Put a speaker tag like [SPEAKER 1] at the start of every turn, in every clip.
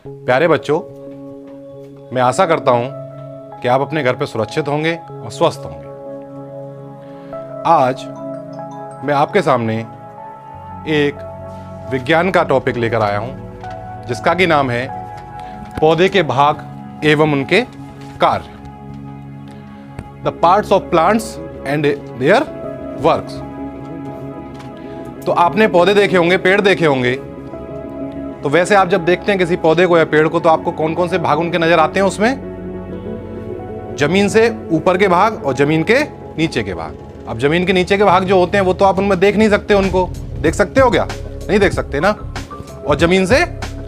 [SPEAKER 1] प्यारे बच्चों, मैं आशा करता हूं कि आप अपने घर पे सुरक्षित होंगे और स्वस्थ होंगे। आज मैं आपके सामने एक विज्ञान का टॉपिक लेकर आया हूं जिसका कि नाम है पौधे के भाग एवं उनके कार्य। The parts of plants and there works. तो आपने पौधे देखे होंगे, पेड़ देखे होंगे, तो वैसे आप जब देखते हैं किसी पौधे को या पेड़ को तो आपको कौन कौन से भाग उनके नजर आते हैं? उसमें जमीन से ऊपर के भाग और जमीन के नीचे के भाग। अब जमीन के नीचे के भाग जो होते हैं वो तो आप उनमें देख नहीं सकते, उनको देख सकते हो क्या? नहीं देख सकते ना। और जमीन से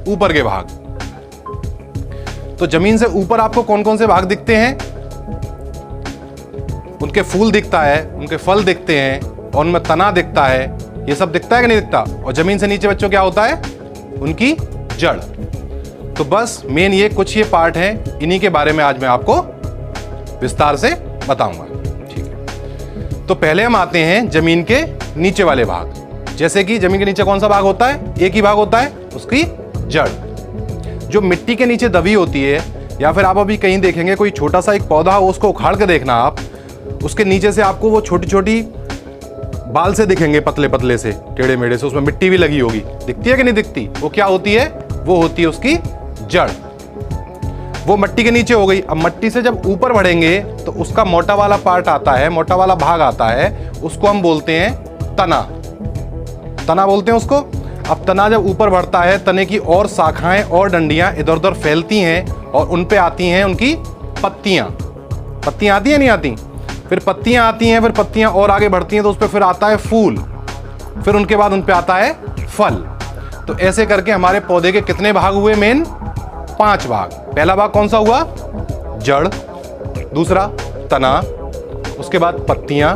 [SPEAKER 1] ऊपर के भाग, तो जमीन से ऊपर आपको कौन कौन से भाग दिखते हैं? उनके फूल दिखता है, उनके फल दिखते हैं और उनमें तना दिखता है। ये सब दिखता है कि नहीं दिखता? और जमीन से नीचे बच्चों क्या होता है? उनकी जड़। तो बस मेन ये कुछ ये पार्ट हैं, इन्हीं के बारे में आज मैं आपको विस्तार से बताऊंगा। ठीक है, तो पहले हम आते हैं जमीन के नीचे वाले भाग। जैसे कि जमीन के नीचे कौन सा भाग होता है? एक ही भाग होता है, उसकी जड़, जो मिट्टी के नीचे दबी होती है। या फिर आप अभी कहीं देखेंगे कोई छोटा सा एक पौधा हो, उसको उखाड़ के देखना आप, उसके नीचे से आपको वो छोटी छोटी बाल से दिखेंगे, पतले पतले से, टेढ़े मेढ़े से, उसमें मिट्टी भी लगी होगी। दिखती है कि नहीं दिखती? वो क्या होती है? वो होती है उसकी जड़। वो मिट्टी के नीचे हो गई। अब मिट्टी से जब ऊपर बढ़ेंगे तो उसका मोटा वाला पार्ट आता है, मोटा वाला भाग आता है, उसको हम बोलते हैं तना। तना बोलते हैं उसको। अब तना जब ऊपर बढ़ता है, तने की और शाखाएं और डंडियां इधर उधर फैलती हैं और उन पे आती हैं उनकी पत्तियां। पत्तियां आती हैं नहीं आती? फिर पत्तियां आती हैं, फिर पत्तियां और आगे बढ़ती हैं तो उस पर फिर आता है फूल, फिर उनके बाद उन पे आता है फल। तो ऐसे करके हमारे पौधे के कितने भाग हुए? मेन 5 भाग। पहला भाग कौन सा हुआ? जड़, दूसरा तना, उसके बाद पत्तियां,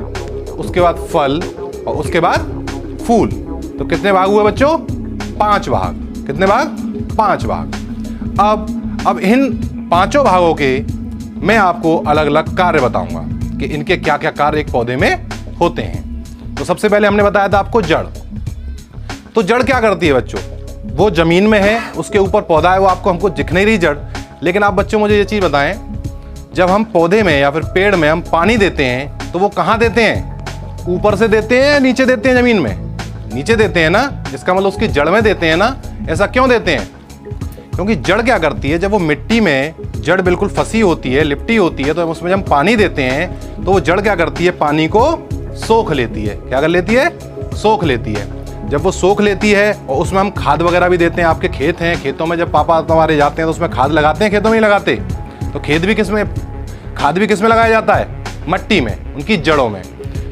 [SPEAKER 1] उसके बाद फल और उसके बाद फूल। तो कितने भाग हुए बच्चों? 5 भाग। कितने भाग? 5 भाग। अब इन 5 भागों के मैं आपको अलग अलग कार्य बताऊंगा कि इनके क्या क्या कार्य एक पौधे में होते हैं। तो सबसे पहले हमने बताया था आपको जड़। तो जड़ क्या करती है बच्चों? वो जमीन में है, उसके ऊपर पौधा है, वो आपको हमको दिख नहीं रही जड़। लेकिन आप बच्चों मुझे ये चीज बताएं, जब हम पौधे में या फिर पेड़ में हम पानी देते हैं तो वो कहां देते हैं? ऊपर से देते हैं, नीचे देते हैं? जमीन में नीचे देते हैं ना। इसका मतलब उसकी जड़ में देते हैं ना। ऐसा क्यों देते हैं? क्योंकि जड़ क्या करती है, जब वो मिट्टी में जड़ बिल्कुल फंसी होती है, लिपटी होती है, तो उसमें जब हम पानी देते हैं तो वो जड़ क्या करती है? पानी को सोख लेती है। क्या कर लेती है? सोख लेती है। जब वो सोख लेती है और उसमें हम खाद वगैरह भी देते हैं। आपके खेत हैं, खेतों में जब पापा तुम्हारे जाते हैं तो उसमें खाद लगाते हैं? खेतों में ही लगाते। तो खाद भी किस में लगाया जाता है? मिट्टी में, उनकी जड़ों में।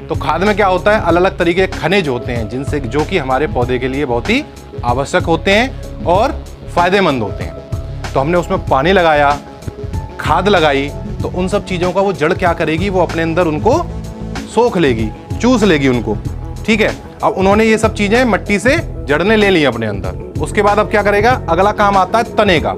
[SPEAKER 1] तो खाद में क्या होता है? अलग अलग तरीके के खनिज होते हैं जिनसे, जो कि हमारे पौधे के लिए बहुत ही आवश्यक होते हैं और फायदेमंद होते हैं। तो हमने उसमें पानी लगाया, खाद लगाई, तो उन सब चीज़ों का वो जड़ क्या करेगी? वो अपने अंदर उनको सोख लेगी, चूस लेगी उनको। ठीक है, अब उन्होंने ये सब चीज़ें मिट्टी से जड़ ने ले ली अपने अंदर। उसके बाद अब क्या करेगा? अगला काम आता है तने का।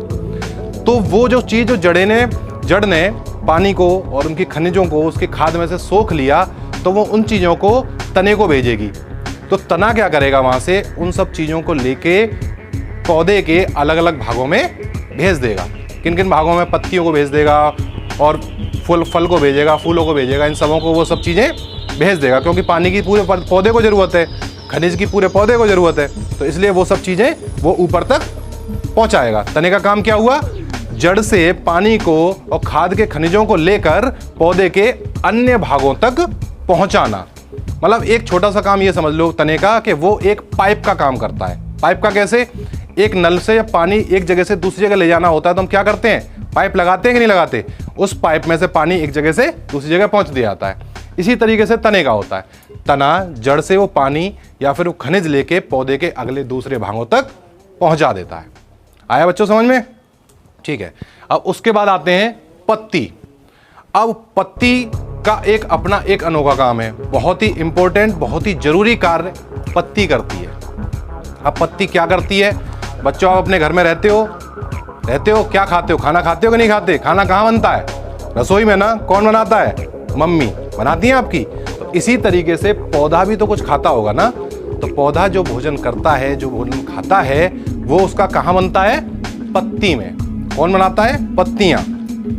[SPEAKER 1] तो वो जो चीज़ जो जड़ ने पानी को और उनकी खनिजों को उसके खाद में से सोख लिया, तो वो उन चीज़ों को तने को भेजेगी। तो तना क्या करेगा? वहाँ से उन सब चीज़ों को लेके पौधे के अलग अलग भागों में भेज देगा। किन किन भागों में? पत्तियों को भेज देगा और फल को भेजेगा, फूलों को भेजेगा, इन सबों को वो सब चीज़ें भेज देगा। क्योंकि पानी की पूरे पौधे को ज़रूरत है, खनिज की पूरे पौधे को ज़रूरत है, तो इसलिए वो सब चीज़ें वो ऊपर तक पहुँचाएगा। तने का काम क्या हुआ? जड़ से पानी को और खाद के खनिजों को लेकर पौधे के अन्य भागों तक पहुँचाना। मतलब एक छोटा सा काम ये समझ लो तने का, कि वो एक पाइप का काम करता है। पाइप का कैसे? एक नल से पानी एक जगह से दूसरी जगह ले जाना होता है तो हम क्या करते हैं? पाइप लगाते हैं कि नहीं लगाते? उस पाइप में से पानी एक जगह से दूसरी जगह पहुंच दिया जाता है। इसी तरीके से तने का होता है। तना जड़ से वो पानी या फिर वो खनिज लेके पौधे के अगले दूसरे भागों तक पहुंचा देता है। आया बच्चों समझ में? ठीक है, अब उसके बाद आते हैं पत्ती। अब पत्ती का अपना एक अनोखा काम है, बहुत ही इंपॉर्टेंट, बहुत ही जरूरी कार्य पत्ती करती है। अब पत्ती क्या करती है? बच्चों आप अपने घर में रहते हो, क्या खाते हो? खाना खाते हो कि नहीं खाते? खाना कहाँ बनता है? रसोई में ना। कौन बनाता है? मम्मी बनाती हैं आपकी। तो इसी तरीके से पौधा भी तो कुछ खाता होगा ना। तो पौधा जो भोजन करता है, जो भोजन खाता है, वो उसका कहाँ बनता है? पत्ती में। कौन बनाता है? पत्तियां।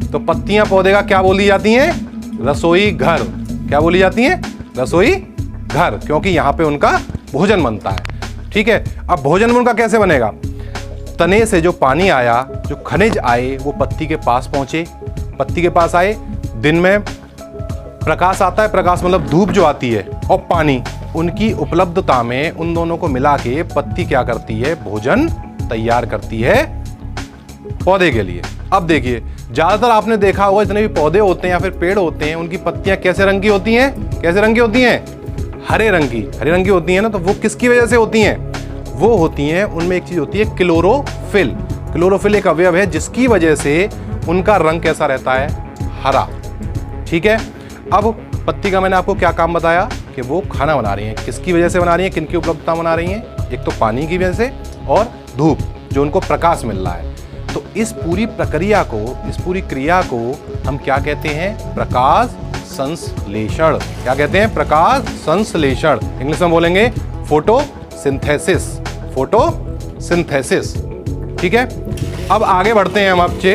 [SPEAKER 1] तो पत्तियां पौधे का क्या बोली जाती हैं? रसोई घर। क्या बोली जाती हैं? रसोई घर, क्योंकि यहां पे उनका भोजन बनता है। ठीक है, अब भोजन उनका कैसे बनेगा? तने से जो पानी आया, जो खनिज आए, वो पत्ती के पास पहुंचे, पत्ती के पास आए। दिन में प्रकाश आता है, प्रकाश मतलब धूप जो आती है, और पानी, उनकी उपलब्धता में उन दोनों को मिला के पत्ती क्या करती है? भोजन तैयार करती है पौधे के लिए। अब देखिए, ज्यादातर आपने देखा होगा जितने भी पौधे होते हैं या फिर पेड़ होते हैं, उनकी पत्तियां कैसे रंग की होती हैं? कैसे रंग की होती हैं? हरे रंग की। हरे रंग की होती हैं ना, तो वो किसकी वजह से होती हैं? वो होती हैं, उनमें एक चीज होती है क्लोरोफिल। क्लोरोफिल एक अवयव है जिसकी वजह से उनका रंग कैसा रहता है? हरा। ठीक है, अब पत्ती का मैंने आपको क्या काम बताया कि वो खाना बना रही हैं। किसकी वजह से बना रही हैं? किनकी उपलब्धता बना रही हैं? एक तो पानी की वजह से और धूप, जो उनको प्रकाश मिल रहा है। तो इस पूरी प्रक्रिया को, इस पूरी क्रिया को हम क्या कहते हैं? प्रकाश संश्लेषण। क्या कहते हैं? प्रकाश संश्लेषण। इंग्लिश में बोलेंगे फोटोसिंथेसिस। फोटोसिंथेसिस। ठीक है, अब आगे बढ़ते हैं हम आपसे।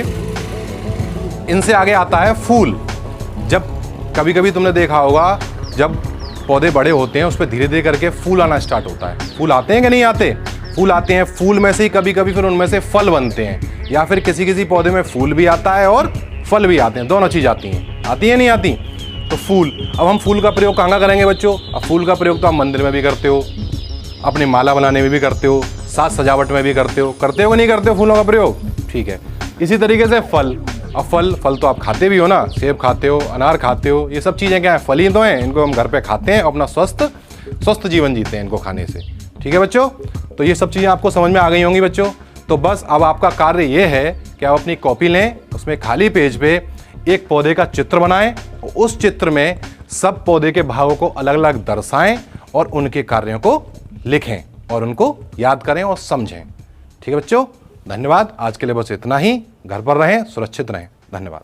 [SPEAKER 1] इनसे आगे आता है फूल। जब कभी कभी तुमने देखा होगा, जब पौधे बड़े होते हैं उस पर धीरे धीरे करके फूल आना स्टार्ट होता है। फूल आते हैं कि नहीं आते? फूल आते हैं। फूल में से ही कभी कभी फिर उनमें से फल बनते हैं, या फिर किसी किसी पौधे में फूल भी आता है और फल भी आते हैं। दोनों चीज आती हैं। आती है नहीं आती? तो फूल, अब हम फूल का प्रयोग कहाँ करेंगे बच्चों? अब फूल का प्रयोग तो आप मंदिर में भी करते हो, अपनी माला बनाने में भी करते हो, साज सजावट में भी करते हो कि नहीं करते हो फूलों का प्रयोग? ठीक है, इसी तरीके से फल। अब फल तो आप खाते भी हो ना, सेब खाते हो, अनार खाते हो, ये सब चीज़ें क्या है? फल ही तो हैं। इनको हम घर पे खाते हैं, अपना स्वस्थ जीवन जीते हैं इनको खाने से। ठीक है बच्चों, तो ये सब चीज़ें आपको समझ में आ गई होंगी बच्चों। तो बस अब आपका कार्य ये है कि आप अपनी कॉपी लें, उसमें खाली पेज पे एक पौधे का चित्र बनाएं, और उस चित्र में सब पौधे के भागों को अलग अलग दर्शाएं और उनके कार्यों को लिखें और उनको याद करें और समझें। ठीक है बच्चों, धन्यवाद। आज के लिए बस इतना ही। घर पर रहें, सुरक्षित रहें। धन्यवाद।